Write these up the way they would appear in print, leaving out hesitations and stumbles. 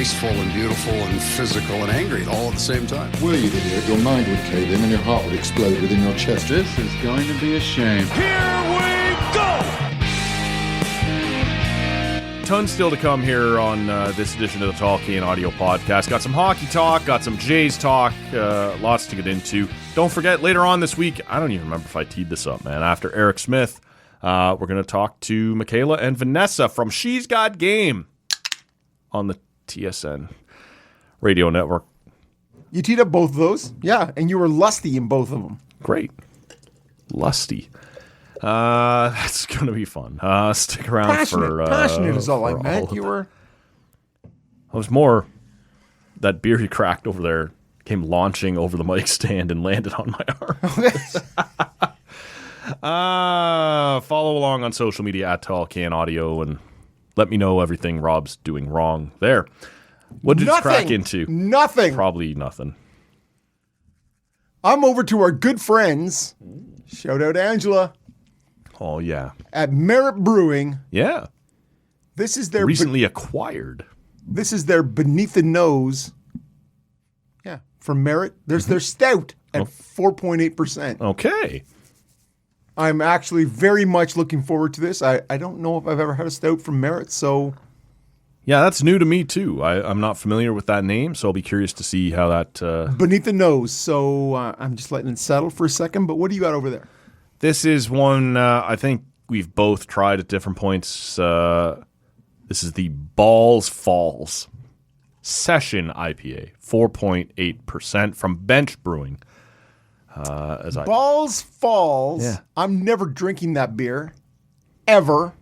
peaceful and beautiful and physical and angry all at the same time. Were you idiot, your mind would cave in and your heart would explode within your chest. This is going to be a shame. Here we go! Tons still to come here on this edition of the Tolkien Audio Podcast. Got some hockey talk, got some Jays talk, lots to get into. Don't forget, later on this week, I don't even remember if I teed this up, man. After Eric Smith, we're going to talk to Michaela and Vanessa from She's Got Game on the TSN radio network. You teed up both of those? Yeah, and you were lusty in both of them. Great. Lusty. That's going to be fun. Stick around passionate is all I for meant. all You were... I was more... That beer he cracked over there came launching over the mic stand and landed on my arm. Follow along on social media at Tolkien Audio and let me know everything Rob's doing wrong there. What did you crack into? Nothing. Probably nothing. I'm over to our good friends. Shout out Angela. Oh, yeah. At Merit Brewing. Yeah. This is their... Recently acquired. This is their Beneath the Nose. Yeah, from Merit. There's their stout at 4.8%. Okay. I'm actually very much looking forward to this. I don't know if I've ever had a stout from Merit, so... Yeah, that's new to me, too. I'm not familiar with that name, so I'll be curious to see how that... Beneath the Nose. So I'm just letting it settle for a second, but what do you got over there? This is one I think we've both tried at different points. This is the Balls Falls Session IPA, 4.8% from Bench Brewing. Balls Falls. Yeah. I'm never drinking that beer. Ever.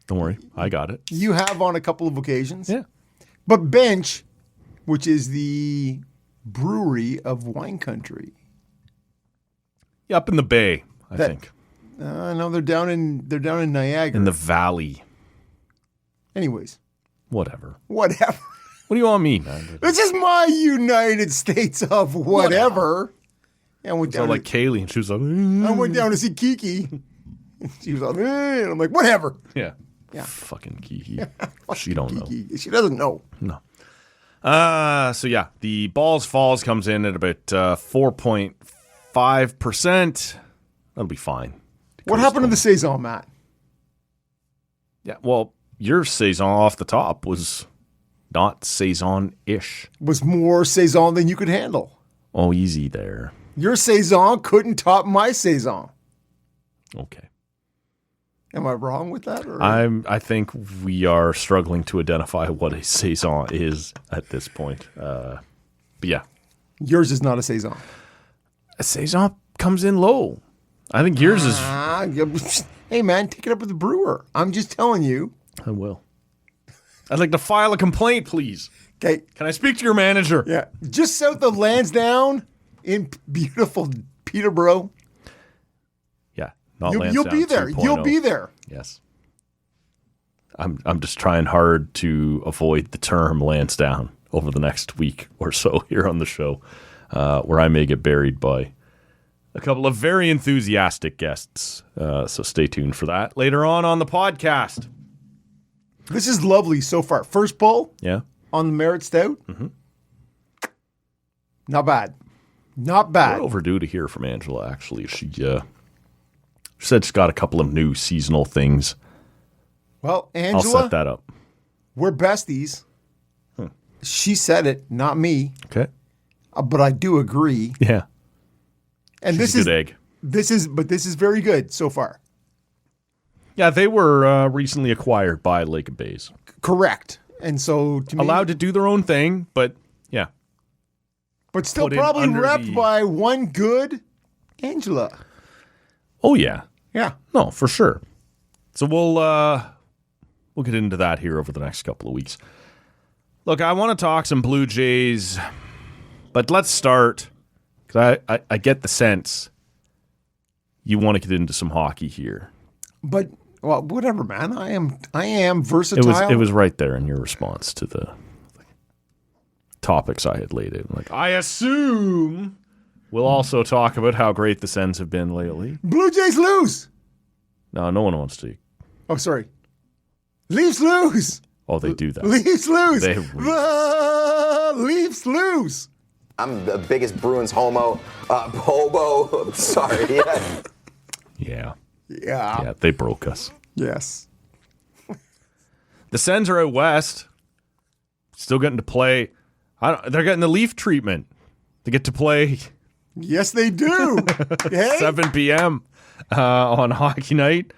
Don't worry, I got it. You have on a couple of occasions. Yeah. But Bench, which is the brewery of wine country. Yeah, up in the Bay, I think. No, they're down in Niagara. In the Valley. Anyways. Whatever. What do you want me, man? This is my United States of whatever. And I went So down like Kaylee, and she was like... I went down to see Kiki. She was like, and I'm like, whatever. Yeah. Yeah. Fucking Kiki. She don't know. Kiki. She doesn't know. No. So yeah, the Balls Falls comes in at about 4.5%. That'll be fine. What happened to the Saison, Matt? Yeah, well, your Saison off the top was not Saison-ish. Was more Saison than you could handle. Oh, easy there. Your Saison couldn't top my Saison. Okay. Am I wrong with that? Or? I think we are struggling to identify what a Saison is at this point. But yeah. Yours is not a Saison. A Saison comes in low. I think yours is... Hey, man, take it up with the brewer. I'm just telling you. I will. I'd like to file a complaint, please. Okay. Can I speak to your manager? Yeah. Just south of Lansdowne in beautiful Peterborough. Yeah. Not You'll Lansdowne be there. 2.0. You'll be there. Yes. I'm just trying hard to avoid the term Lansdowne over the next week or so here on the show, where I may get buried by a couple of very enthusiastic guests. So stay tuned for that later on the podcast. This is lovely so far. First pull Yeah. on the Merit Stout. Mm-hmm. Not bad. Not bad. We're overdue to hear from Angela, actually. She said she's got a couple of new seasonal things. Well, I'll Angela, set that up. we're besties. She said it, not me. Okay. But I do agree. Yeah. And She's this a good is egg. this is very good so far. Yeah, they were recently acquired by Lake of Bays. Correct. And so to me, Allowed to do their own thing, but yeah. but still put in probably under repped the- by one good Angela. Oh yeah. Yeah. No, for sure. So we'll get into that here over the next couple of weeks. Look, I want to talk some Blue Jays, but let's start, because I get the sense you want to get into some hockey here. But well, whatever, man. I am versatile. It was right there in your response to the topics I had laid in. Like, I assume we'll also talk about how great the Sens have been lately. Blue Jays lose. No one wants to. Oh, sorry. Leafs lose. Oh, they do that. Leafs lose. They The Leafs lose. I'm the biggest Bruins hobo. Sorry. Yeah. Yeah. Yeah. Yeah, they broke us. Yes. The Sens are out west. Still getting to play. They're getting the Leaf treatment. They get to play Yes, they do. Hey? 7 p.m. On hockey night.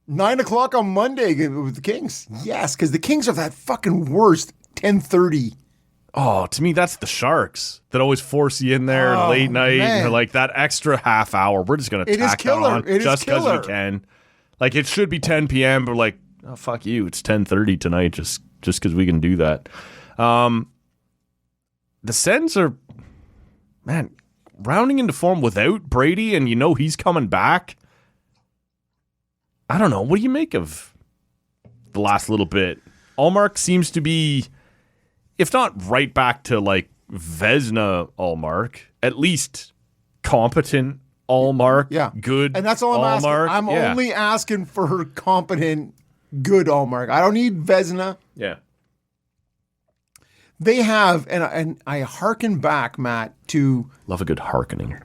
9 o'clock on Monday with the Kings. Yes, because the Kings are that fucking worst 10:30. Oh, to me, that's the Sharks that always force you in there late night. man. And they're like, that extra half hour, we're just going to It is tack that killer. on It is just because killer. we can. Like, it should be 10 p.m., but like, oh, fuck you. It's 10:30 tonight just because we can do that. The Sens are, man, rounding into form without Brady, and you know he's coming back. I don't know. What do you make of the last little bit? Allmark seems to be, if not right back to like Vezina Allmark, at least competent Allmark. Yeah. Good. And that's all I'm Allmark. asking. I'm Yeah. only asking for competent, good Allmark. I don't need Vezina. Yeah. They have, and I hearken back, Matt, to Love a good hearkening.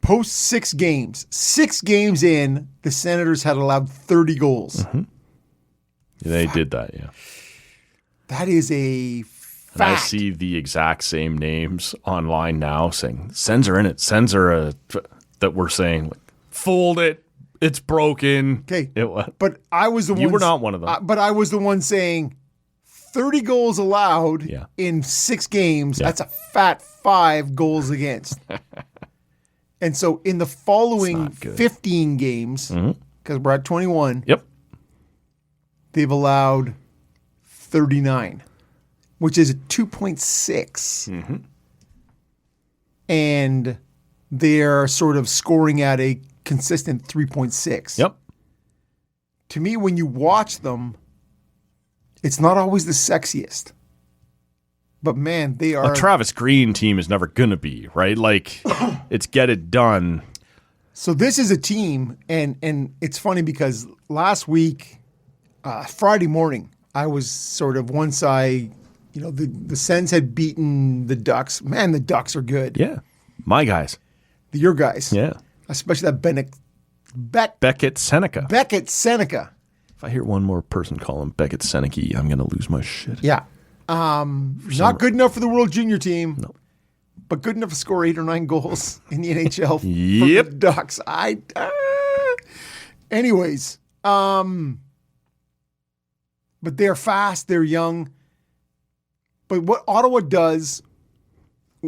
post 6 games. 6 games in, the Senators had allowed 30 goals. They did that, yeah. That is a And I fact. see the exact same names online now saying Sens are in it. Sens are that we're saying like, fold it. It's broken. Okay. It, But I was the one. You were not one of them. But I was the one saying 30 goals allowed Yeah. in 6 games. Yeah. That's a fat 5 goals against. And so in the following It's not good. 15 games, because we're at 21, Yep. they've allowed 39, which is a 2.6. And they're sort of scoring at a consistent 3.6. Yep. To me, when you watch them, it's not always the sexiest. But man, they are. A Travis Green team is never going to be, right? Like, it's get it done. So this is a team, and it's funny because last week, Friday morning, I was sort of once the Sens had beaten the Ducks. Man, the Ducks are good. Yeah. My guys. Your guys. Yeah. Especially that Beckett Seneca. Beckett Seneca. If I hear one more person call him Beckett Seneca, I'm going to lose my shit. Yeah. Not good enough for the World Junior team. No. But good enough to score 8 or 9 goals in the NHL for Yep. the Ducks. Anyways, but they're fast, they're young. But what Ottawa does,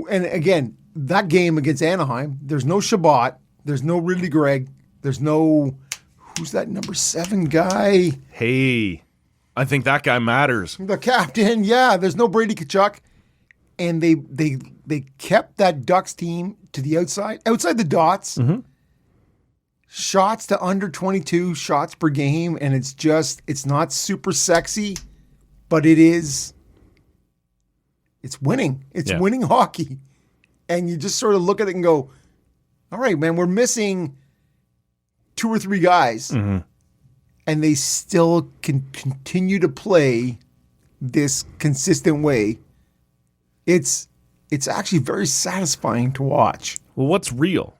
and again, that game against Anaheim, there's no Shabbat, there's no Ridley Gregg, there's no, who's that number 7 guy? Hey, I think that guy matters. The captain, yeah, there's no Brady Tkachuk. And they kept that Ducks team to the outside the dots. Shots to under 22 shots per game, and it's not super sexy, but it's winning. It's Yeah. winning hockey. And you just sort of look at it and go, all right, man, we're missing 2 or 3 guys. And they still can continue to play this consistent way. It's actually very satisfying to watch. Well, what's real?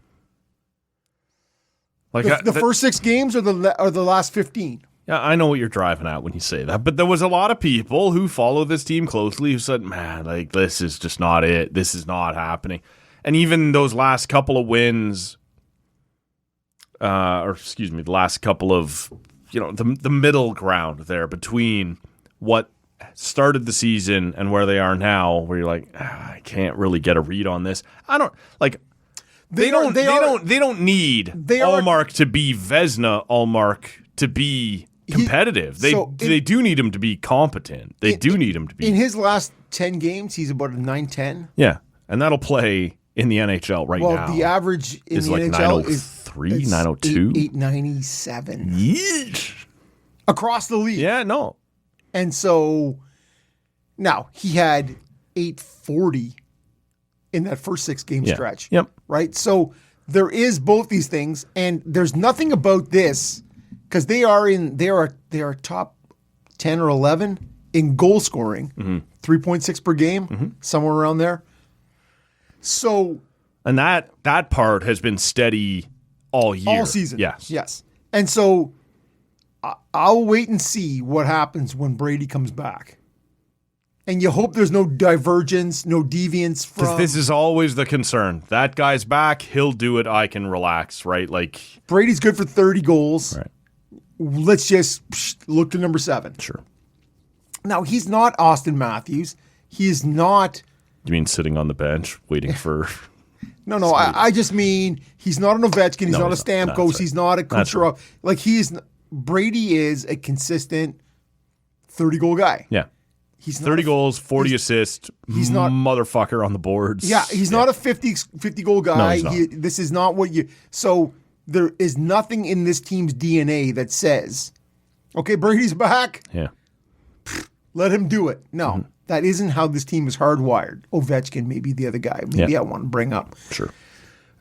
Like The first 6 games or the last 15? Yeah, I know what you're driving at when you say that, but there was a lot of people who follow this team closely who said, man, like, this is just not it. This is not happening. And even those last couple of wins, the last couple of, the middle ground there between what started the season and where they are now, where you're like, I can't really get a read on this. I don't, like, they don't need Allmark to be Vezina Allmark to be competitive. They do need him to be competent. They do need him to be. In his last 10 games, he's about a 910. Yeah, and that'll play in the NHL now. Well, the average in is the like NHL is 903, 902. 897 Yeesh. across the league. Yeah, no. And so now he had 840 in that first 6 game stretch. Yep. Right? So there is both these things, and there's nothing about this because they are a top 10 or 11 in goal scoring, 3.6 per game, somewhere around there. So, And that part has been steady all year. all season. Yes. Yes. And so I'll wait and see what happens when Brady comes back. And you hope there's no divergence, no deviance Because from... this is always the concern. That guy's back. He'll do it. I can relax, right? Like, Brady's good for 30 goals. right. Let's just look to number 7. Sure. Now, he's not Austin Matthews. He is not... You mean sitting on the bench waiting for... No, I just mean he's not an Ovechkin. He's No, not a he's not. Stamkos. That's He's right. not a That's Kucherov. Like, Brady is a consistent 30-goal guy. Yeah. He's not 30 a- goals, 40 assists, he's not- motherfucker on the boards. Yeah, he's not a 50-goal guy. No, he's not. This is not what you... So there is nothing in this team's DNA that says, okay, Brady's back, Yeah. let him do it. No, Mm-hmm. that isn't how this team is hardwired. Ovechkin may be the other guy. Maybe Yeah. I want to bring up. Sure.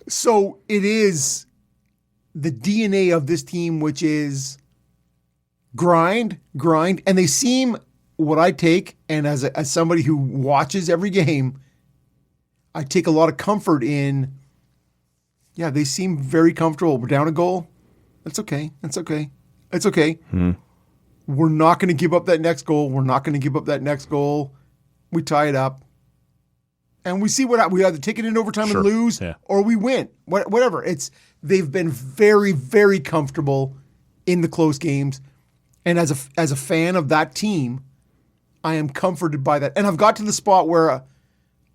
So it is the DNA of this team, which is grind, and they seem what I take, and as somebody who watches every game, I take a lot of comfort in. Yeah, they seem very comfortable. We're down a goal. That's okay. That's okay. It's okay. We're not going to give up that next goal. We're not going to give up that next goal. We tie it up. And we see what we either take it in overtime Sure. and lose, Yeah. or we win. Whatever. They've been very, very comfortable in the close games. And as a fan of that team, I am comforted by that. And I've got to the spot where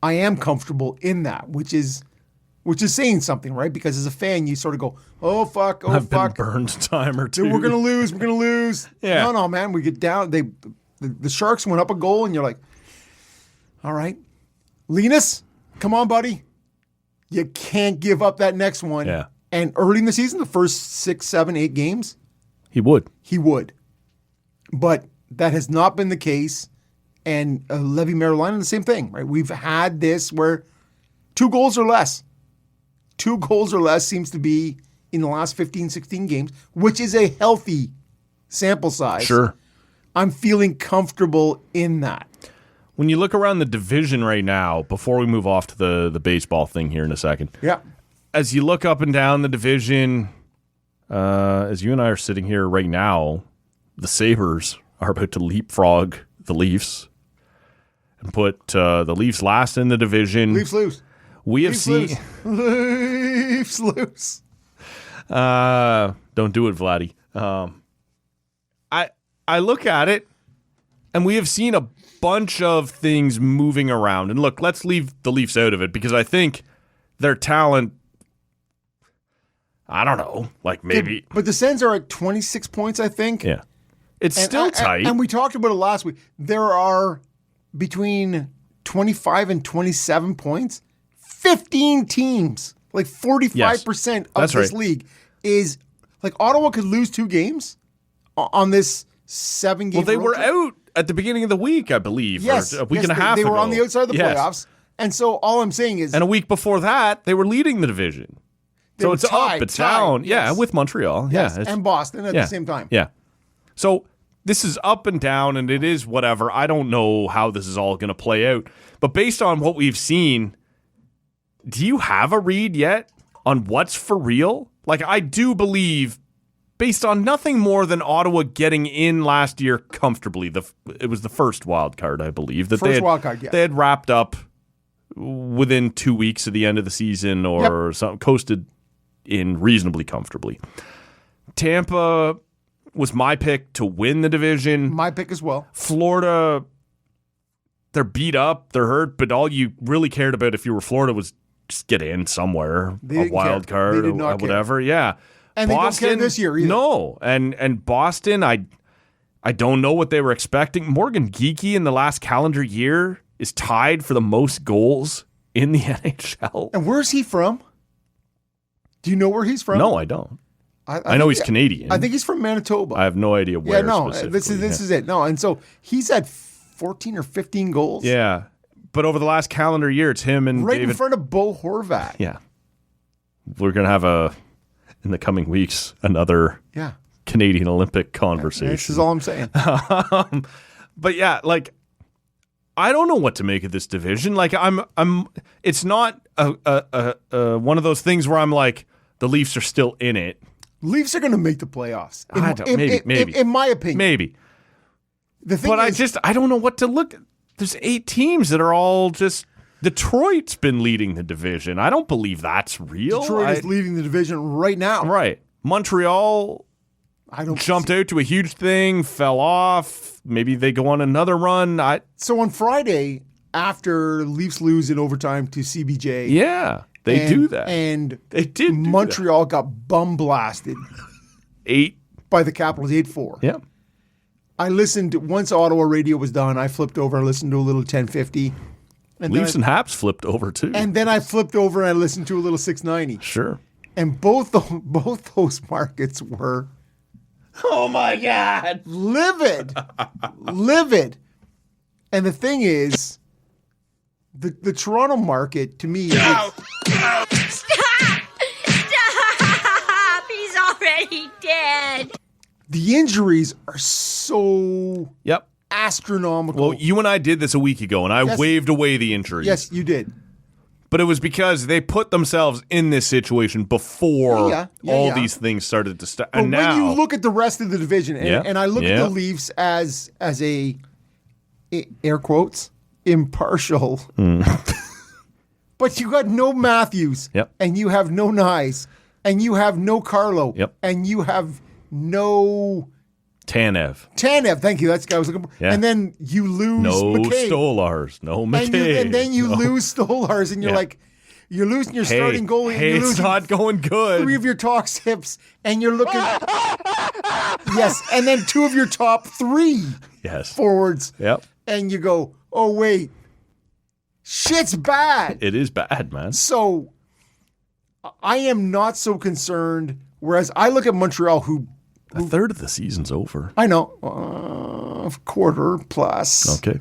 I am comfortable in that, which is saying something, right? Because as a fan, you sort of go, "Oh fuck, oh I've fuck, been burned a time or two. we're gonna lose, we're gonna lose." Yeah. No, man, we get down. The Sharks went up a goal, and you're like, "All right, Linus, come on, buddy, you can't give up that next one." Yeah. And early in the season, the first 6, 7, 8 games, He would. he would, but that has not been the case. And Levi Merlin, the same thing, right? We've had this where 2 goals or less. 2 goals or less seems to be in the last 15, 16 games, which is a healthy sample size. Sure. I'm feeling comfortable in that. When you look around the division right now, before we move off to the baseball thing here in a second, Yeah. as you look up and down the division, as you and I are sitting here right now, the Sabres are about to leapfrog the Leafs and put the Leafs last in the division. Leafs lose. We have Leafs seen. lose. Leafs lose. Don't do it, Vladdy. I look at it, and we have seen a bunch of things moving around. And look, let's leave the Leafs out of it because I think their talent. I don't know, like maybe. But the Sens are at 26 points, I think. Yeah, it's And still tight. And we talked about it last week. There are between 25 and 27 points, 15 teams, like 45% of that's this right. league is like Ottawa could lose 2 games on this 7-game. Well, they road were trip. out at the beginning of the week, I believe. Yes, or a week yes, and a half they ago. were on the outside of the Yes. playoffs, and so all I'm saying is, And a week before that, they were leading the division. They So were it's tied, up, it's tied, down. Yeah, yes. with Montreal. yes, Yeah, it's- and Boston at yeah, the same time. Yeah. So this is up and down, and it is whatever. I don't know how this is all going to play out. But based on what we've seen, do you have a read yet on what's for real? Like, I do believe, based on nothing more than Ottawa getting in last year comfortably, it was the first wild card, I believe. That First they had, wild card, yeah. They had wrapped up within 2 weeks of the end of the season or something, coasted in reasonably comfortably. Tampa was my pick to win the division. My pick as well. Florida, they're beat up, they're hurt, but all you really cared about if you were Florida was just get in somewhere, They a didn't wild care. card They did or not care. whatever. Yeah. And they don't care this year either. No. And Boston, I don't know what they were expecting. Morgan Geekie in the last calendar year is tied for the most goals in the NHL. And where's he from? Do you know where he's from? No, I don't. I know think he's Canadian. I think he's from Manitoba. I have no idea where yeah, no, specifically. this is it. No, and so he's at 14 or 15 goals. Yeah. But over the last calendar year, it's him and right David. in front of Bo Horvat. Yeah. We're going to have in the coming weeks, another Yeah. Canadian Olympic conversation. This is all I'm saying. But yeah, like I don't know what to make of this division. Like it's not one of those things where I'm like the Leafs are still in it. Leafs are going to make the playoffs. Maybe. In my opinion. Maybe. The thing But is, I don't know what to look at. There's 8 teams that are all just Detroit's been leading the division. I don't believe that's real. Detroit is leading the division right now. Right. Montreal I don't jumped out to a huge thing, fell off. Maybe they go on another run. So on Friday, after Leafs lose in overtime to CBJ. Yeah, they do that. And they did. Montreal got bum blasted 8 by the Capitals 8-4. Yeah. I listened once Ottawa radio was done. I flipped over and listened to a little 1050. And Leafs and Habs flipped over too. And then I flipped over and I listened to a little 690. Sure. And both those markets were, Oh my God, livid. And the thing is, the Toronto market to me, Stop! He's already dead. the injuries are so Yep. astronomical. Well, you and I did this a week ago, and I Yes. waved away the injuries. Yes, you did. But it was because they put themselves in this situation before Yeah. these things started to start. But And when now, you look at the rest of the division, and I look at Yeah. the Leafs as a air quotes impartial, but you got no Matthews, Yep. and you have no Nyes, and you have no Carlo, Yep. and you have no Tanev, Tanev. Thank you. That's the guy I was looking for. Yeah. And then you lose no McKay, Stolars, no McKay. and then you no. lose Stolars, and you're Yeah. like, you're losing your starting goalie. and Hey, you're it's losing not going good. 3 of your top hips, and you're looking. Yes, and then 2 of your top 3 Yes. forwards, Yep. and you go, oh wait, shit's bad. It is bad, man. So I am not so concerned. Whereas I look at Montreal, who A third of the season's over. I know quarter plus. Okay.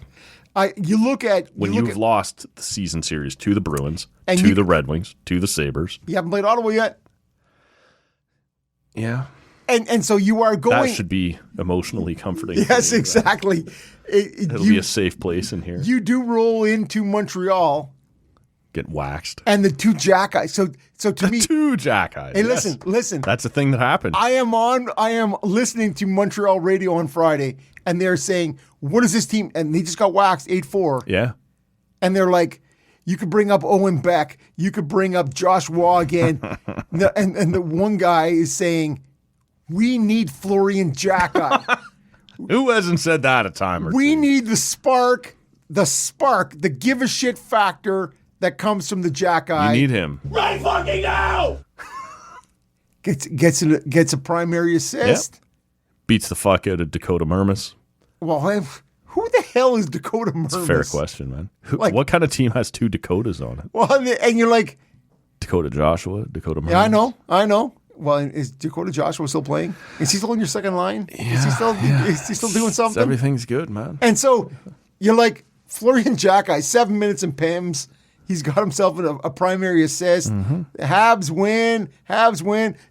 You look at When you look you've at, lost the season series to the Bruins, And to you- the Red Wings, to the Sabres. you haven't played Ottawa yet, Yeah. and so you are That going. should be emotionally comforting. for Yes, me. exactly. It'll be a safe place in here. You do roll into Montreal Get waxed. and the 2 Jack eyes. So to me, 2 jack eyes. hey, yes. listen. That's a thing that happened. I am listening to Montreal radio on Friday, and they're saying, "What is this team?" And they just got waxed 8-4, yeah. and they're like, "You could bring up Owen Beck, you could bring up Josh Waugh again," and the one guy is saying, "We need Florian Jackeye. Who hasn't said that a time or We two? need the spark, the give a shit factor that comes from the Jackeye." You need him. Right fucking now! Gets a primary assist. Beats the fuck out of Dakota Mermis. Well, who the hell is Dakota Mermis? It's a fair question, man. Like- What kind of team has 2 Dakotas on it? Well, and you're like, Dakota Joshua, Dakota Mermis. yeah, I know. Well, is Dakota Joshua still playing? Is he still in your second line? Is he still doing something? Everything's good, man. And so you're like, Florian Jackeye, 7 minutes in PIMS. He's got himself a primary assist. Mm-hmm. Habs win.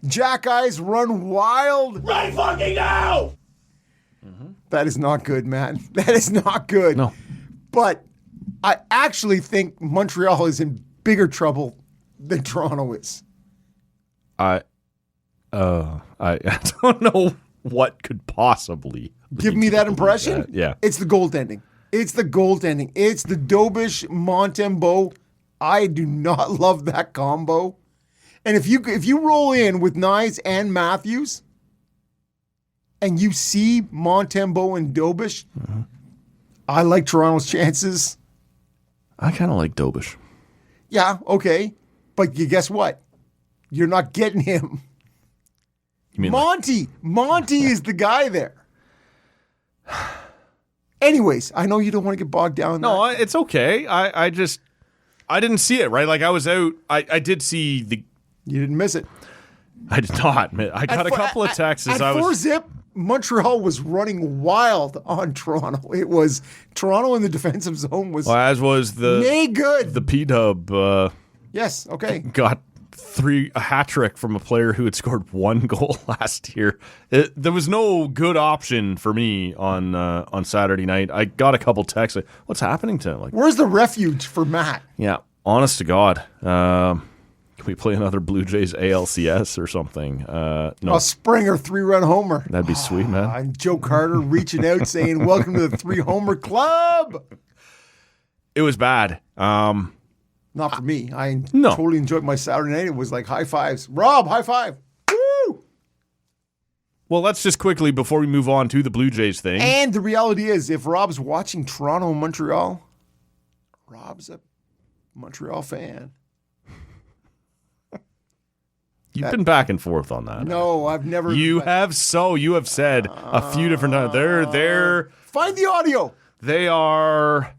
Jackeyes run wild. Right fucking now! That is not good, man. That is not good. No. But I actually think Montreal is in bigger trouble than Toronto is. I don't know what could possibly Give me that impression? Yeah. It's the goaltending. It's the Dobish Montembeault. I do not love that combo. And if you roll in with Nyes and Matthews and you see Montembeault and Dobish, I like Toronto's chances. I kind of like Dobish. Yeah, okay. But you guess what? You're not getting him. You mean Monty is the guy there. Anyways, I know you don't want to get bogged down in No, that. it's okay. I didn't see it, right? Like I was out. I did see the. You didn't miss it. I did not. I got a couple of texts as At I 4-zip, Montreal was running wild on Toronto. It was Toronto in the defensive zone was Well, as was nay good. the P-Dub Yes, okay. got a hat trick from a player who had scored 1 goal last year. There was no good option for me on Saturday night. I got a couple texts like, "What's happening to him?" Like, Where's the refuge for Matt? yeah, honest to God, can we play another Blue Jays ALCS or something? No, A Springer 3-run homer. that'd be sweet, man. And Joe Carter reaching out saying, "Welcome to the 3-homer club." It was bad. Not for me. I No. totally enjoyed my Saturday night. It was like high fives. Rob, high five. Woo! Well, let's just quickly, before we move on to the Blue Jays thing. And the reality is, if Rob's watching Toronto and Montreal, Rob's a Montreal fan. You've been back and forth on that. No, I've never. You have said a few different times. They're Find the audio. They are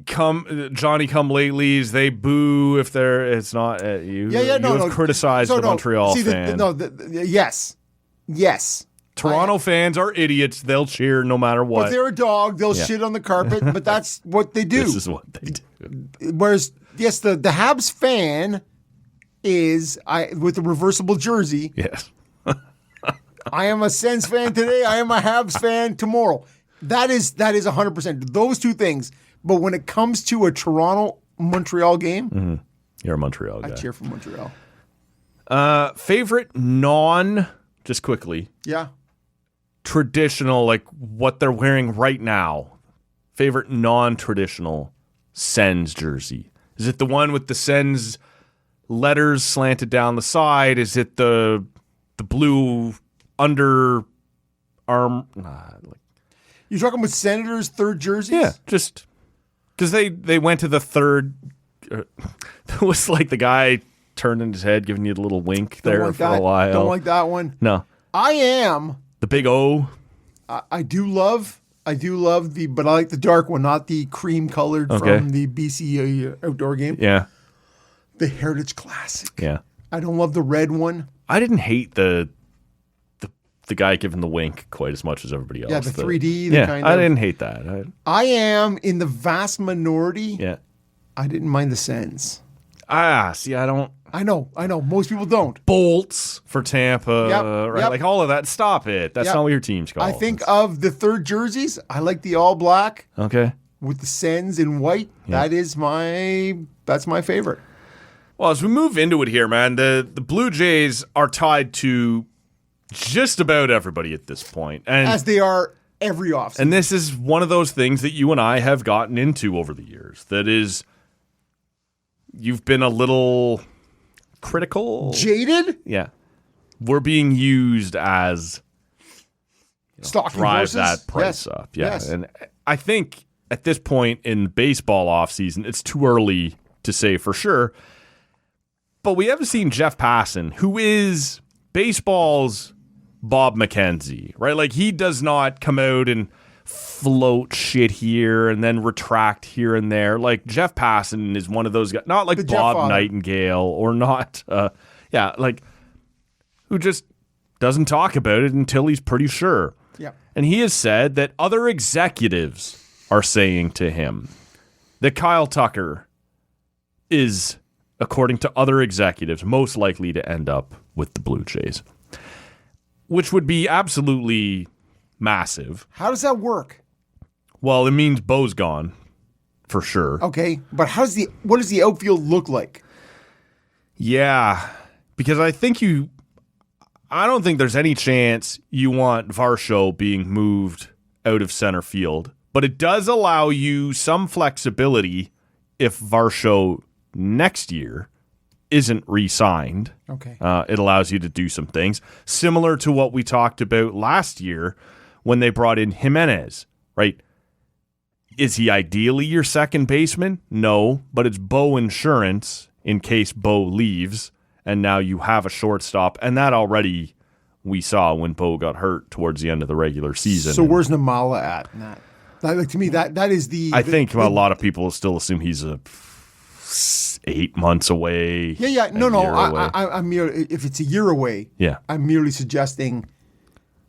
Johnny come latelys. They boo if it's not you. No, you have criticized So, the Montreal See, fan. yes. Toronto fans are idiots. They'll cheer no matter what. If they're a dog, they'll shit on the carpet, but that's what they do. This is what they do. Whereas, yes, the Habs fan is with the reversible jersey. Yes. I am a Sens fan today. I am a Habs fan tomorrow. That is 100%. Those two things. But when it comes to a Toronto-Montreal game, You're a Montreal guy. I cheer for Montreal. Favorite just quickly, traditional, like what they're wearing right now. Favorite non-traditional Sens jersey. Is it the one with the Sens letters slanted down the side? Is it the blue underarm? You're talking about Senators' third jerseys? Yeah, just because they went to the third. It was like the guy turning his head, giving you a little wink there like for that. a while. Don't like that one. No, I am. the big O. I do love but I like the dark one, not the cream colored from the BC outdoor game. Yeah, The Heritage Classic. yeah. I don't love the red one. I didn't hate the guy giving the wink quite as much as everybody else. Yeah, the 3D. I didn't hate that. I am in the vast minority. Yeah. I didn't mind the Sens. See, I don't. I know. Most people don't. Bolts for Tampa, right? Yep. Like all of that. Stop it. That's Yep. not what your team's called. I think of the third jerseys. I like the all black Okay. with the Sens in white. Yeah. That's my favorite. Well, as we move into it here, man, the Blue Jays are tied to just about everybody at this point. And As they are every offseason. And this is one of those things that you and I have gotten into over the years. That is, you've been a little critical. Jaded? Yeah. We're being used as Stalking drive horses? that price Yes. up. Yeah. Yes. And I think at this point in baseball offseason, it's too early to say for sure. But we haven't seen Jeff Passan, who is baseball's Bob McKenzie, right? Like, he does not come out and float shit here and then retract here and there. Like, Jeff Passan is one of those guys, not like The Jeff Bob father. Nightingale or not, who just doesn't talk about it until he's pretty sure. Yeah. And he has said that other executives are saying to him that Kyle Tucker is, according to other executives, most likely to end up with the Blue Jays, which would be absolutely massive. How does that work? Well, it means Bo's gone, for sure. Okay, but what does the outfield look like? Yeah, because I don't think there's any chance you want Varsho being moved out of center field, but it does allow you some flexibility if Varsho next year isn't re-signed. Okay. It allows you to do some things similar to what we talked about last year when they brought in Jimenez, right? Is he ideally your second baseman? No, but it's Bo insurance in case Bo leaves, and now you have a shortstop, and that already we saw when Bo got hurt towards the end of the regular season. So where's Namala at in that? Like, to me, that is the... I think a lot of people still assume he's 8 months away. Yeah. No. a year away. I'm merely, if it's a year away, Yeah. I'm merely suggesting,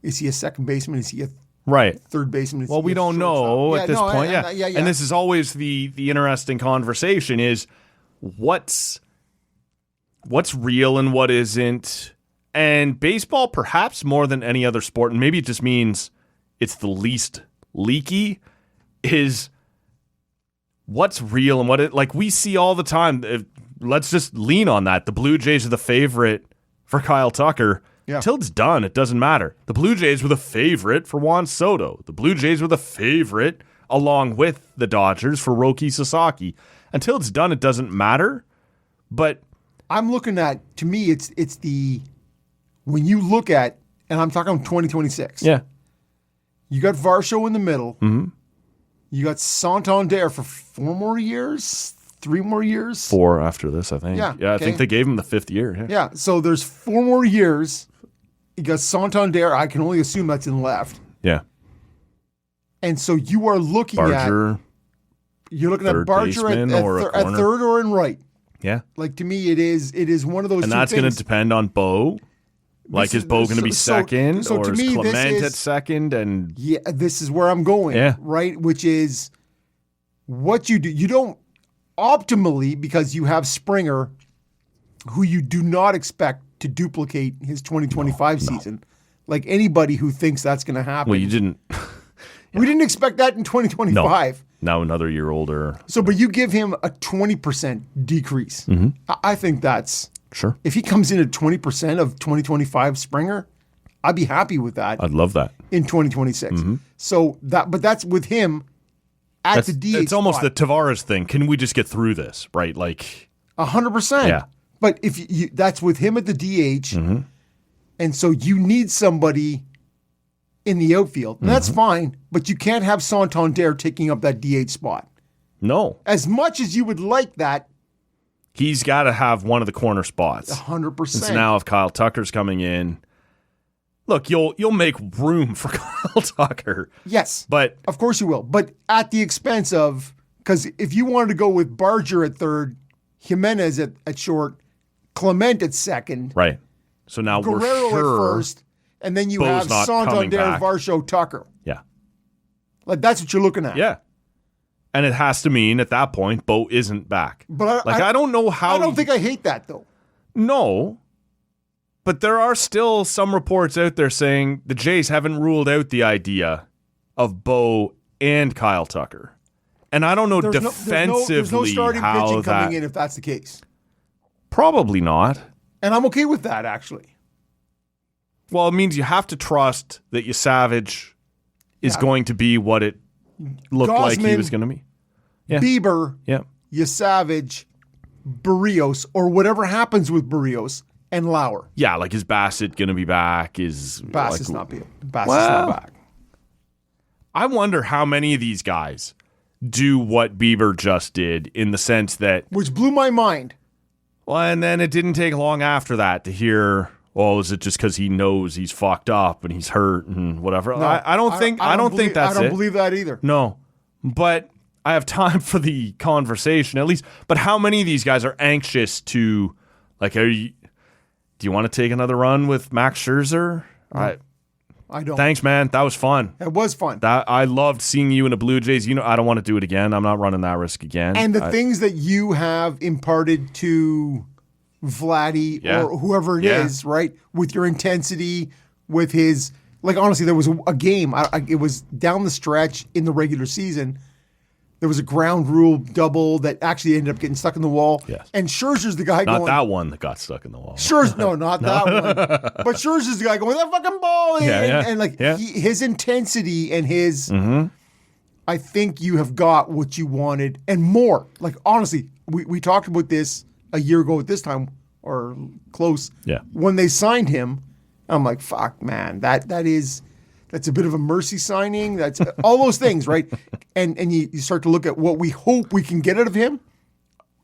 is he a second baseman? Is he a Right. third baseman? Is Well, he we a don't know shortstop? at this point. Yeah. Yeah. And this is always the interesting conversation is what's what's real and what isn't. And baseball, perhaps more than any other sport, and maybe it just means it's the least leaky, is what's real and what it, like we see all the time. Let's just lean on that. The Blue Jays are the favorite for Kyle Tucker. Yeah. Till it's done, it doesn't matter. The Blue Jays were the favorite for Juan Soto. The Blue Jays were the favorite along with the Dodgers for Roki Sasaki. Until it's done, it doesn't matter. But I'm looking at, to me, it's the, when you look at, and I'm talking 2026. yeah, You got Varsho in the middle. Mm-hmm. You got Santander for 4 more years, 3 more years. 4 after this, I think. Yeah, I okay. think they gave him the 5th year. Yeah. Yeah, so there's 4 more years. You got Santander. I can only assume that's in left. Yeah. And so you are looking Barger. you're looking at third Barger baseman or a at corner. third or in right. Yeah. Like, to me, it is one of those And two that's going things. to depend on Bo. Like, This is Bo going to be so- second? so or to is me, this Clement is- at second? And Yeah, this is where I'm going, Yeah. right? Which is what you do. You don't optimally, because you have Springer, who you do not expect to duplicate his 2025 season. Like anybody who thinks that's going to happen. well, you didn't. We didn't expect that in 2025. Now another year older. So, but you give him a 20% decrease. Mm-hmm. I think that's, Sure. if he comes in at 20% of 2025 Springer, I'd be happy with that I'd love that. in 2026. So but that's with him at the DH. It's almost spot. the Tavares thing. Can we just get through this? Right? Like, 100%. Yeah. But if you, that's with him at the DH, Mm-hmm. and so you need somebody in the outfield. And that's fine, but you can't have Santander taking up that DH spot. no. As much as you would like that, He's got to have one of the corner spots. 100%. And so now if Kyle Tucker's coming in, look, you'll make room for Kyle Tucker. Yes, But of course you will. But at the expense of, because if you wanted to go with Barger at third, Jimenez at short, Clement at second, right. So now Guerrero we're sure. at first, and then you Bo's have not coming Santander, back. Varsho, Tucker. Yeah. Like that's what you're looking at. Yeah. And it has to mean at that point Bo isn't back. But I don't know how. I don't think I hate that though. No. But there are still some reports out there saying the Jays haven't ruled out the idea of Bo and Kyle Tucker. And I don't know defensively there's no starting how pitching that. coming in if that's the case. Probably not. And I'm okay with that actually. Well, it means you have to trust that your Savage is going to be what it looked like he Gausman, was going to be. Yeah. Bieber, Yeah. Savage, Barrios, or whatever happens with Barrios and Lauer. Yeah, like is Bassett going to be back? Is Bass like, is not Bass Well, is not back. I wonder how many of these guys do what Bieber just did in the sense that, Which blew my mind. well, and then it didn't take long after that to hear, well, is it just because he knows he's fucked up and he's hurt and whatever? No, I don't think that's I don't it. believe that either. No, but I have time for the conversation at least. But how many of these guys are anxious to, like, do you want to take another run with Max Scherzer? I don't. Thanks, man. That was fun. It was fun. I loved seeing you in the Blue Jays. You know, I don't want to do it again. I'm not running that risk again. And the things that you have imparted to Vladdy Yeah. or whoever it Yeah. is, right? With your intensity, with his, like, honestly, there was a game. It was down the stretch in the regular season. There was a ground rule double that actually ended up getting stuck in the wall. Yes. And Scherzer's the guy not going. that one that got stuck in the wall. Scherzer, no, not that one. But Scherzer's the guy going, that fucking ball. Yeah, and, yeah, and like yeah. his intensity and his, I think you have got what you wanted and more. Like, honestly, we talked about this a year ago at this time or close. Yeah. When they signed him, I'm like, fuck, man, that's a bit of a mercy signing. That's all those things, right? And you start to look at what we hope we can get out of him.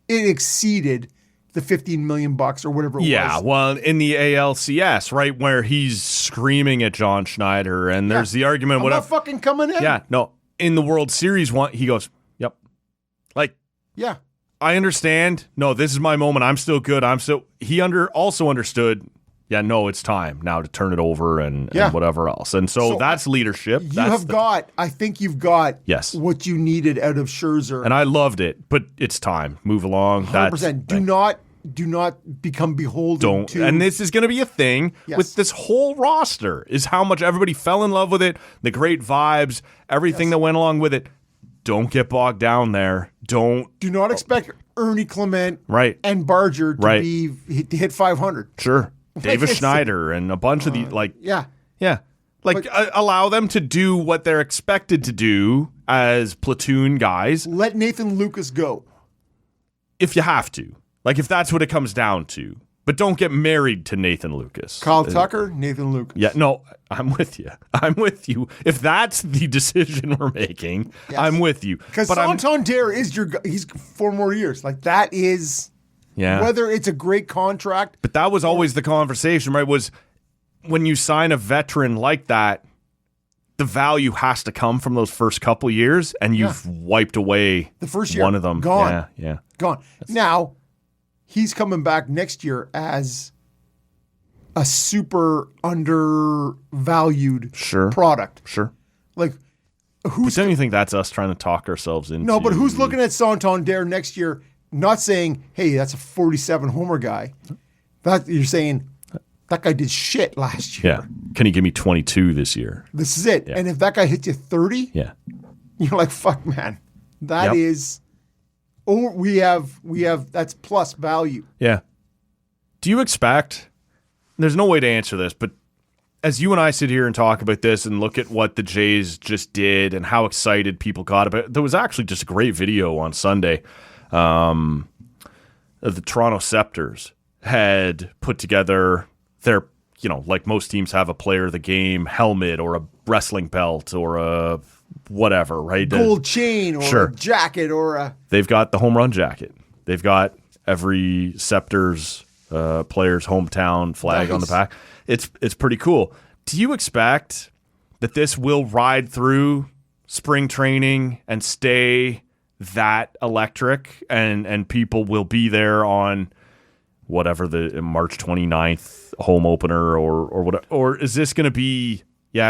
It exceeded the $15 million or whatever it was. Yeah, well, in the ALCS, right, where he's screaming at John Schneider, and there's the argument, I'm whatever. not fucking coming in. Yeah, no, in the World Series one, he goes, yep. Like, Yeah. I understand. No, this is my moment. I'm still good. He also understood, yeah, no, it's time now to turn it over and whatever else. And so that's leadership. I think you've got Yes. what you needed out of Scherzer. And I loved it, but it's time. Move along. 100%. Do not do not become beholden to. And this is going to be a thing with this whole roster, is how much everybody fell in love with it, the great vibes, everything that went along with it. Don't get bogged down there. Do not expect Ernie Clement and Barger to hit 500. Sure. Davis Schneider and a bunch of these, allow them to do what they're expected to do as platoon guys. Let Nathan Lucas go. If you have to. Like, if that's what it comes down to. But don't get married to Nathan Lucas. Kyle Tucker, Nathan Lucas. Yeah, no, I'm with you. If that's the decision we're making, I'm with you. Because Santander is he's 4 more years. Like, that is... Yeah. Whether it's a great contract. But that was always the conversation, right? Was when you sign a veteran like that, the value has to come from those first couple years, and you've wiped away the first year. One of them. Gone. Yeah. Gone. Now, he's coming back next year as a super undervalued product. Sure. Like, don't you think that's us trying to talk ourselves into? No, but who's looking at Santander next year? Not saying, hey, that's a 47 homer guy. You're saying that guy did shit last year. Yeah. Can he give me 22 this year? This is it. Yeah. And if that guy hits you 30, you're like, fuck, man. That is. Oh, we have. That's plus value. Yeah. Do you expect? There's no way to answer this, but as you and I sit here and talk about this and look at what the Jays just did and how excited people got about it, there was actually just a great video on Sunday. The Toronto Senators had put together their, like most teams have a player of the game helmet or a wrestling belt or a whatever, right? Gold chain or a jacket or a... They've got the home run jacket. They've got every Senators player's hometown flag on the back. It's pretty cool. Do you expect that this will ride through spring training and stay that electric and people will be there on whatever the March 29th home opener or whatever? Or is this going to be,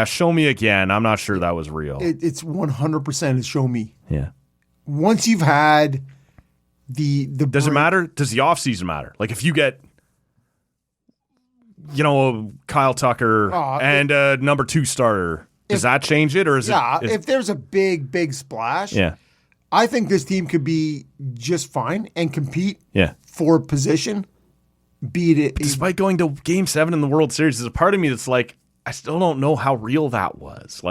show me again? I'm not sure that was real. It's 100% a show me. Yeah. Once you've had the Does it matter? Does the offseason matter? Like if you get, Kyle Tucker and a number 2 starter, does that change it? Or is it? If there's a big splash. Yeah. I think this team could be just fine and compete for position. Beat it. Despite going to Game 7 in the World Series, there's a part of me that's like, I still don't know how real that was.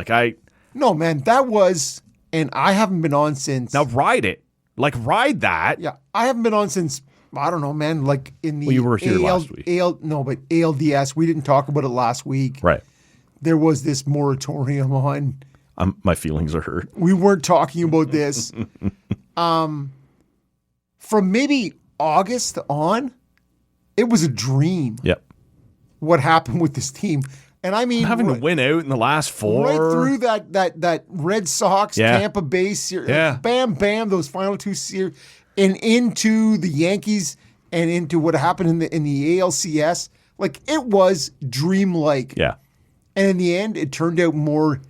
No, man, that was, and I haven't been on since. Now ride it. Ride that. Yeah, I haven't been on since, I don't know, man, like in the you were here last week. But ALDS, we didn't talk about it last week. Right. There was this moratorium on... my feelings are hurt. We weren't talking about this. From maybe August on, it was a dream. Yep. What happened with this team. And I mean... having to win out in the last 4. Right through that Red Sox, Tampa Bay series. Yeah. Bam, those final 2 series. And into the Yankees and into what happened in the ALCS. Like, it was dreamlike. Yeah. And in the end, it turned out more...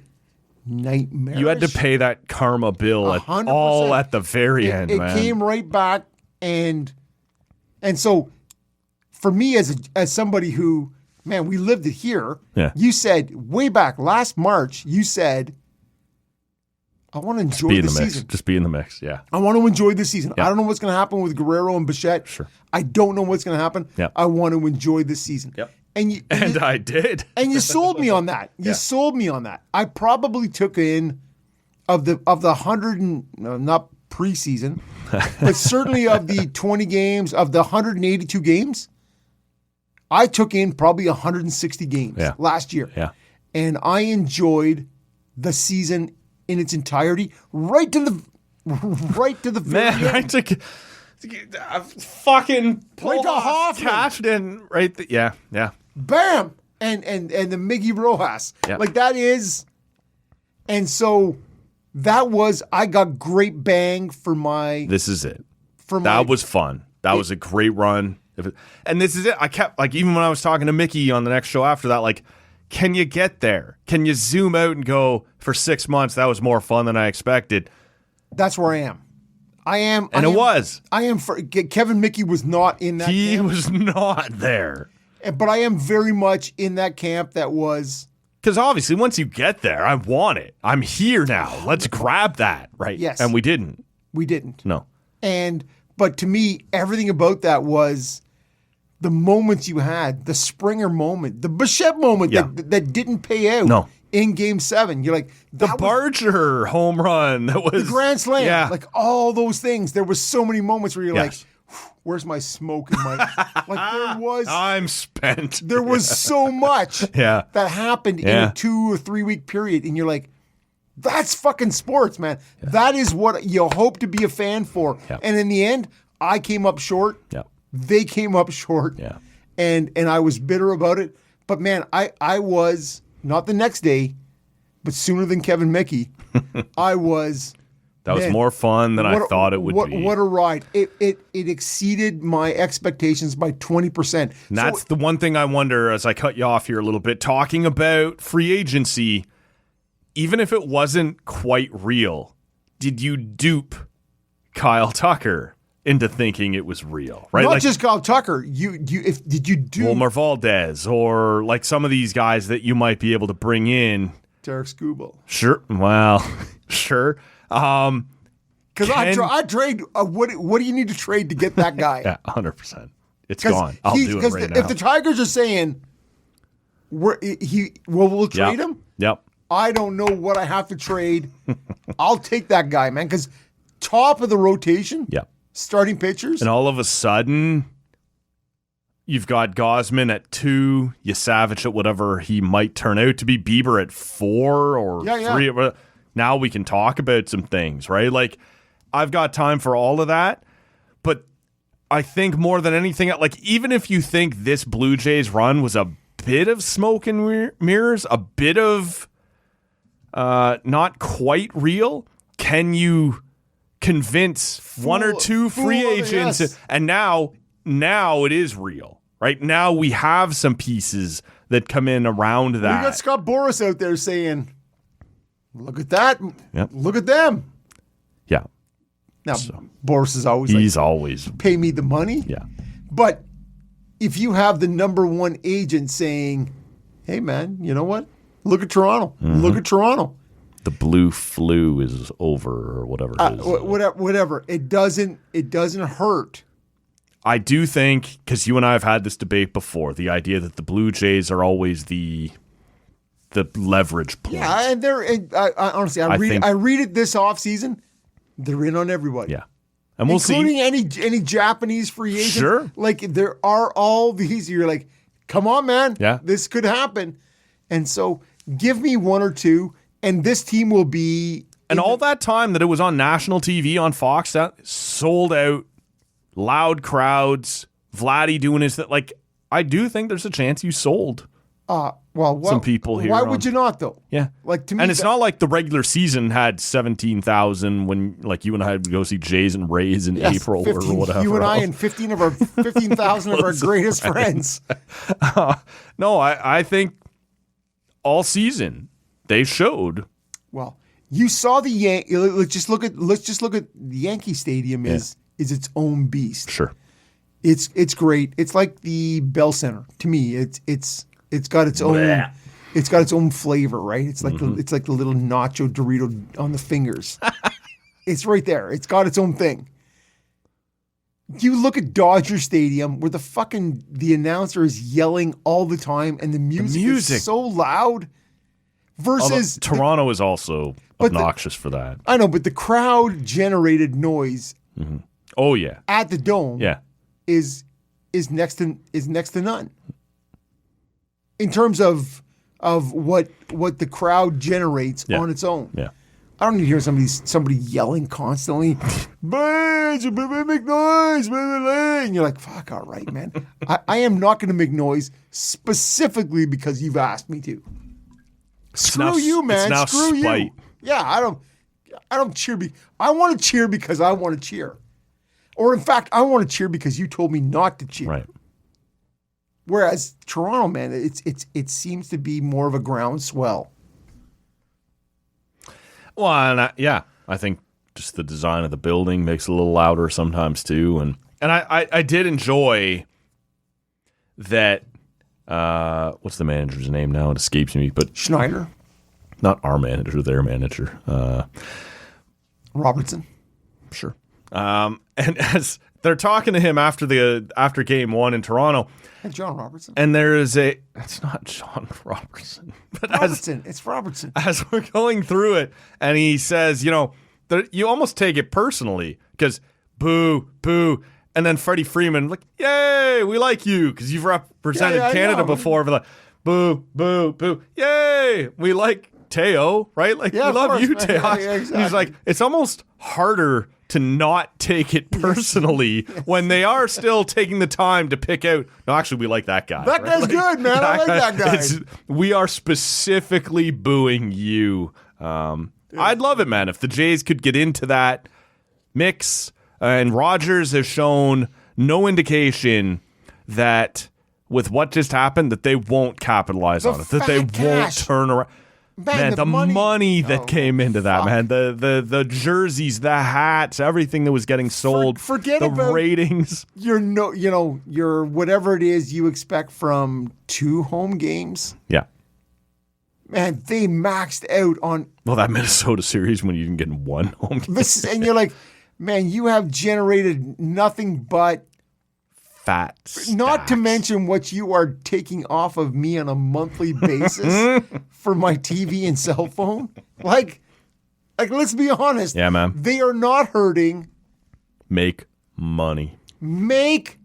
nightmarish. You had to pay that karma bill at the very end, man. It came right back, and so for me as somebody who, man, we lived it here. Yeah. You said way back last March, you said, I want to enjoy the season. Just be in the mix, yeah. I want to enjoy the season. Yeah. I don't know what's going to happen with Guerrero and Bichette. Sure. I don't know what's going to happen. Yep. I want to enjoy this season. Yep. And I did. And you sold me on that. You sold me on that. I probably took in of the 100 and not preseason, but certainly of the 20 games of the 182 games, I took in probably 160 games last year. Yeah. And I enjoyed the season in its entirety, right to the very end. I took fucking right to Hoffman. Cashed in right. Yeah. Bam! And the Miggy Rojas. Yep. Like that is, and so that was, I got great bang for my. This is it. That was fun. That was a great run. And this is it. I kept, even when I was talking to Mickey on the next show after that, can you get there? Can you zoom out and go, for 6 months, that was more fun than I expected? That's where I am. I am. And it was. I am. Kevin Mickey was not in that He camp. was not there. But I am very much in that camp that was. Because obviously, once you get there, I want it. I'm here now. Let's grab that, right? Yes. And we didn't. We didn't. No. But to me, everything about that was the moments you had, the Springer moment, the Bichette moment that didn't pay out in Game 7. You're like, the Barger home run. That was the Grand Slam. Yeah. Like all those things. There was so many moments where you're Yes. like, where's my smoke in my... like there was... I'm spent. There was so much Yeah. that happened in a 2 or 3 week period. And you're like, that's fucking sports, man. Yeah. That is what you hope to be a fan for. Yeah. And in the end, I came up short. Yeah. They came up short. Yeah. And I was bitter about it. But man, I was, not the next day, but sooner than Kevin Mickey, I was... That was more fun than I thought it would be. What a ride. It exceeded my expectations by 20%. And that's the one thing I wonder as I cut you off here a little bit. Talking about free agency, even if it wasn't quite real, did you dupe Kyle Tucker into thinking it was real? Right? Not just Kyle Tucker. Did you do Wilmer Valdez or like some of these guys that you might be able to bring in? Derek Skubal. Sure. Well, sure. Because I trade. What do you need to trade to get that guy? Yeah, 100%. It's gone. I'll do it right now. If the Tigers are saying we'll trade him. Yep. I don't know what I have to trade. I'll take that guy, man. Because top of the rotation. Yep. Starting pitchers. And all of a sudden, you've got Gosman at 2, Yasavich at whatever he might turn out to be, Bieber at 4 or 3. Now we can talk about some things, right? Like, I've got time for all of that, but I think more than anything, like, even if you think this Blue Jays run was a bit of smoke and mirrors, a bit of not quite real, can you convince one or two free agents? Yes. And now it is real, right? Now we have some pieces that come in around that. We got Scott Boras out there saying, look at that. Yep. Look at them. Yeah. Now, Boras is always He's always. pay me the money. Yeah. But if you have the number one agent saying, hey, man, you know what? Look at Toronto. Mm-hmm. Look at Toronto. The blue flu is over or whatever it is. Whatever. It doesn't hurt. I do think, because you and I have had this debate before, the idea that the Blue Jays are always the leverage point. Yeah, and honestly, I read it this offseason. They're in on everybody. Yeah. And we'll including see. any Japanese free agents. Sure. Like, there are all these. You're like, come on, man. Yeah. This could happen. And so give me one or two, and this team will be. And all that time that it was on national TV on Fox, that sold out, loud crowds, Vladdy doing his thing. Like, I do think there's a chance you sold some people here. Why would you not, though? Yeah. Like, to me, and it's not like the regular season had 17,000 when, like, you and I would go see Jays and Rays in April 15, or whatever. You and I else. and 15,000 of our greatest friends. No, I think all season they showed. Well, you saw the let's just look at the Yankee Stadium is its own beast. Sure. It's great. It's like the Bell Center to me. It's got its own. Blech. It's got its own flavor, right? It's like it's like the little nacho Dorito on the fingers. It's right there. It's got its own thing. You look at Dodger Stadium where the announcer is yelling all the time and the music is so loud. Versus Toronto is also obnoxious for that. I know, but the crowd generated noise. Mm-hmm. Oh yeah, at the Dome. Yeah, is next to none. In terms of what the crowd generates on its own. Yeah. I don't need to hear somebody yelling constantly. Make noise, and you're like, fuck, all right, man. I am not going to make noise specifically because you've asked me to. Screw you, man. Screw spite. you. Yeah, I don't cheer. I want to cheer because I want to cheer. Or in fact, I want to cheer because you told me not to cheer. Right. Whereas Toronto, man, it seems to be more of a groundswell. Well, I think just the design of the building makes it a little louder sometimes too. And I did enjoy that. What's the manager's name now? It escapes me, but Schneider, not our manager, their manager. Robertson. Sure. And as they're talking to him after game one in Toronto, And John Robertson. and there is it's not John Robertson, but It's Robertson. as we're going through it, and he says, you almost take it personally because boo, boo. And then Freddie Freeman, like, yay, we like you because you've represented Yeah, I Canada know. before. But like, boo, boo, boo, yay, we like Teo, right? Like, Yeah, we of love course. you, Teo. Yeah, And he's exactly. like, it's almost harder to not take it personally when they are still taking the time to pick out. No, actually, we like that guy. That guy's good, man. I like that guy. We are specifically booing you. I'd love it, man, if the Jays could get into that mix. And Rogers has shown no indication that with what just happened that they won't capitalize on it, that they fat won't cash. turn around. Man, the money that Oh, came into that, fuck. man, the jerseys, the hats, everything that was getting sold, forget the about- ratings. Your whatever it is you expect from 2 home games. Yeah. Man, they maxed out on Well, that Minnesota series when you didn't get one home game. this, and you're like, man, you have generated nothing but. Fat Not to stacks. mention what you are taking off of me on a monthly basis for my TV and cell phone. Like, let's be honest. Yeah, man. They are not hurting. Make money. Make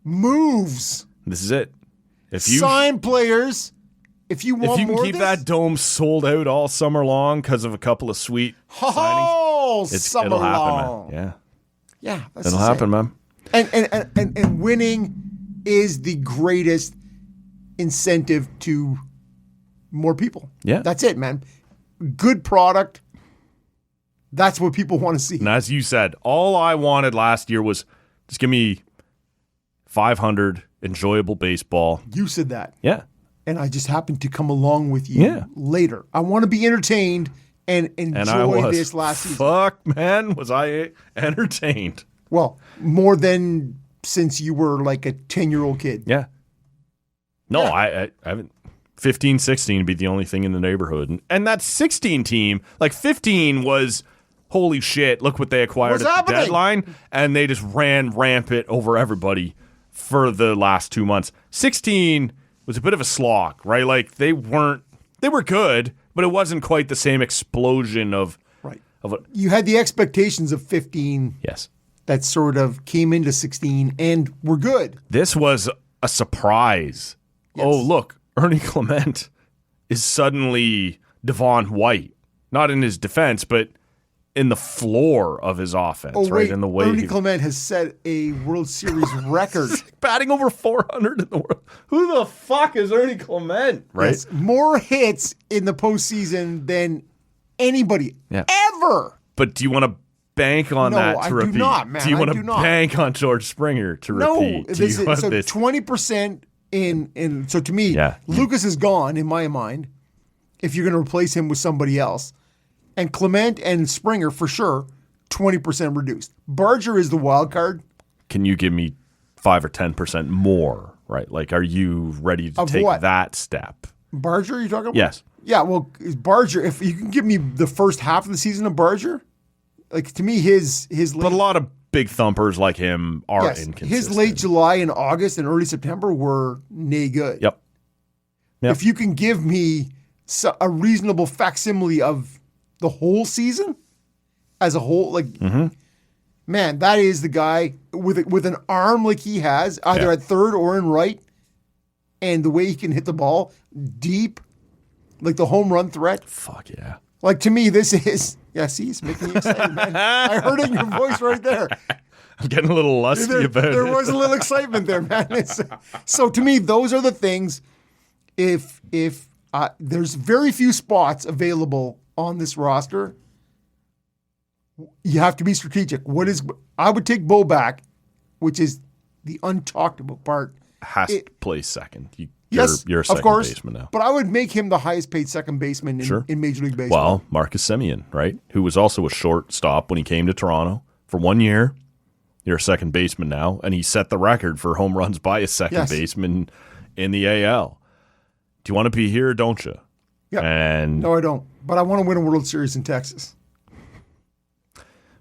moves. This is it. If you Sign players. If you want if you can more keep of this, that dome sold out all summer long because of a couple of sweet signings, oh, summer it'll happen, long. man. Yeah, Yeah, that's it'll just happen, it. man. And winning is the greatest incentive to more people. Yeah. That's it, man. Good product. That's what people want to see. And as you said, all I wanted last year was just give me 500 enjoyable baseball. You said that. Yeah, And I just happened to come along with you Yeah. later. I want to be entertained and enjoy and I was. this last season. Fuck, man, was I entertained? Well, more than since you were like a 10-year-old kid. Yeah. No, Yeah. I haven't. 15, 16 would be the only thing in the neighborhood. And that 16 team, like 15 was, holy shit, look what they acquired What's at happening? the deadline. And they just ran rampant over everybody for the last 2 months. 16 was a bit of a slog, right? Like they were good, but it wasn't quite the same explosion of Right. what. You had the expectations of 15 Yes. that sort of came into 16 and were good. This was a surprise. Yes. Oh, look, Ernie Clement is suddenly Devon White. Not in his defense, but in the floor of his offense, Oh, right? wait, In the way Ernie Clement has set a World Series record. batting over 400 in the world. Who the fuck is Ernie Clement, right? Yes, more hits in the postseason than anybody Yeah. ever. But do you want to bank on No, that I to do repeat? not, man. Do you I want do to not. bank on George Springer to No, repeat? Do this you want is, so this? 20% in. So to me, Yeah. Lucas is gone in my mind. If you're going to replace him with somebody else, and Clement and Springer for sure, 20% reduced. Barger is the wild card. Can you give me 5 or 10% more, right? Like, are you ready to Of take what? that step? Barger, you talking about? Yes. Yeah, well, Barger, if you can give me the first half of the season of Barger, like to me, his But a lot of big thumpers like him are yes, inconsistent. his late July and August and early September were nay good. Yep. If you can give me a reasonable facsimile of the whole season as a whole, like, man, that is the guy with an arm like he has, either Yeah. at third or in right, and the way he can hit the ball deep, like the home run threat. Fuck yeah. Like to me, this is see, it's making you excited, man. I heard it in your voice right there. I'm getting a little lusty about There it. was a little excitement there, man. So to me, those are the things. If there's very few spots available on this roster, you have to be strategic. I would take Bo back, which is the untalked about part. Has to play second. You Yes, you're a second of course. baseman now. But I would make him the highest paid second baseman in Major League Baseball. Well, Marcus Semien, right? Who was also a shortstop when he came to Toronto for 1 year. You're a second baseman now, and he set the record for home runs by a second baseman in the AL. Do you want to be here or don't you? Yeah. And no, I don't. But I want to win a World Series in Texas.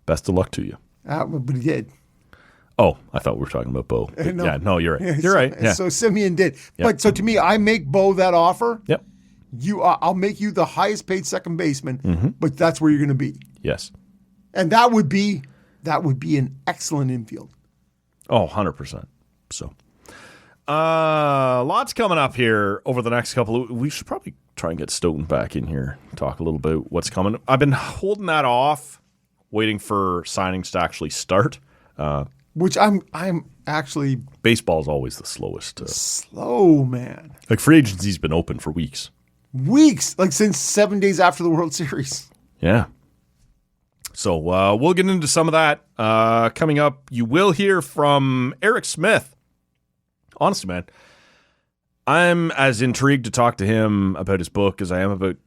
Best of luck to you. But he did. Oh, I thought we were talking about Bo. No. Yeah, no, you're right. You're right. Yeah. So Semien did. Yep. But so to me, I make Bo that offer. Yep. I'll make you the highest paid second baseman, but that's where you're going to be. Yes. And that would be an excellent infield. Oh, 100%. So, lots coming up here over the next couple of we should probably try and get Stoughton back in here, talk a little about what's coming. I've been holding that off, waiting for signings to actually start. Which I'm actually baseball's always the slowest. Slow, man. Like free agency's been open for weeks. Weeks, like since 7 days after the World Series. Yeah. So we'll get into some of that coming up. You will hear from Eric Smith. Honestly, man, I'm as intrigued to talk to him about his book as I am about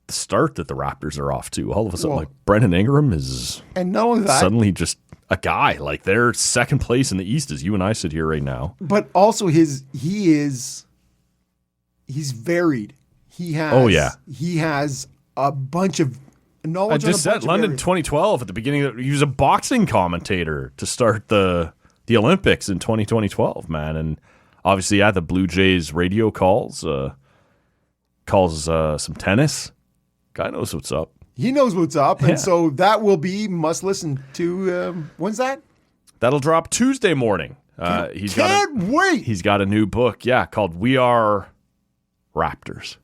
the start that the Raptors are off to. All of a sudden, like Brendan Ingram is and not only that, suddenly just a guy. Like they're second place in the East as you and I sit here right now. But also he's varied. He has a bunch of knowledge. I just said London 2012 at the beginning. He was a boxing commentator to start the Olympics in 2012, man. And obviously, the Blue Jays radio calls some tennis. Guy knows what's up. He knows what's up, and so that will be must listen to. When's that? That'll drop Tuesday morning. Can't wait. He's got a new book, called "We Are Raptors."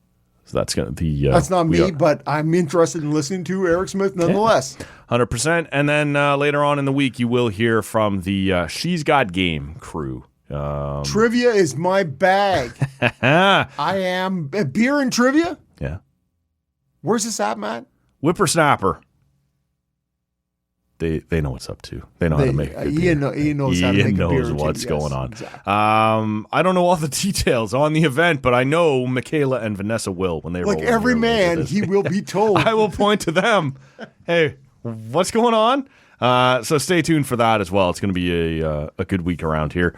So that's gonna be. That's not me, but I'm interested in listening to Eric Smith nonetheless. 100%. And then later on in the week, you will hear from the She's Got Game crew. Trivia is my bag. I am beer and trivia. Yeah. Where's this at, Matt? Whippersnapper. They know what's up to. They know how to make a good beer. Ian knows how to make a beer. Ian knows what's going on. Exactly. I don't know all the details on the event, but I know Michaela and Vanessa will when they roll. Like every man, he will be told. I will point to them. Hey, what's going on? So stay tuned for that as well. It's going to be a good week around here.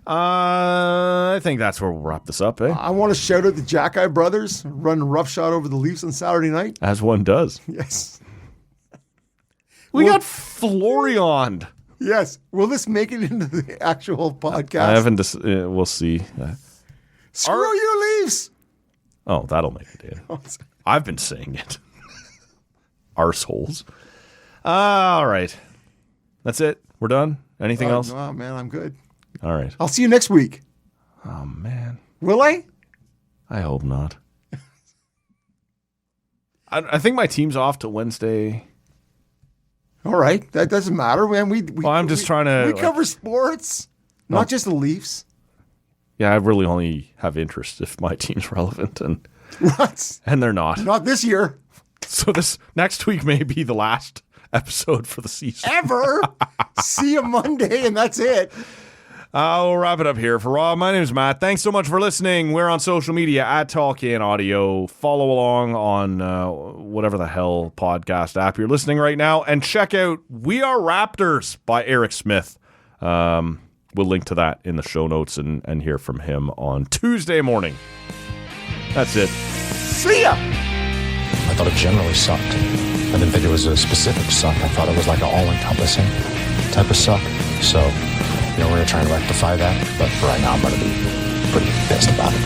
I think that's where we'll wrap this up. I want to shout out the Jackeye brothers running roughshod over the Leafs on Saturday night. As one does. Yes. We got Florian. Yes. Will this make it into the actual podcast? I haven't. We'll see. Screw you, Leafs. Oh, that'll make it in. I've been saying it. Arseholes. All right. That's it. We're done. Anything else? Oh, man, I'm good. All right. I'll see you next week. Oh, man. Will I? I hope not. I think my team's off to Wednesday. All right. That doesn't matter, man. I'm just trying to... We cover sports, not just the Leafs. Yeah, I really only have interest if my team's relevant, and what? And they're not. Not this year. So this next week may be the last episode for the season. Ever. See you Monday, and that's it. We'll wrap it up here. For Rob, my name is Matt. Thanks so much for listening. We're on social media at Talkie Audio. Follow along on whatever the hell podcast app you're listening right now. And check out We Are Raptors by Eric Smith. We'll link to that in the show notes and hear from him on Tuesday morning. That's it. See ya! I thought it generally sucked. I didn't think it was a specific suck. I thought it was like an all-encompassing type of suck. So... we're going to try and rectify that, but for right now, I'm going to be pretty pissed about it.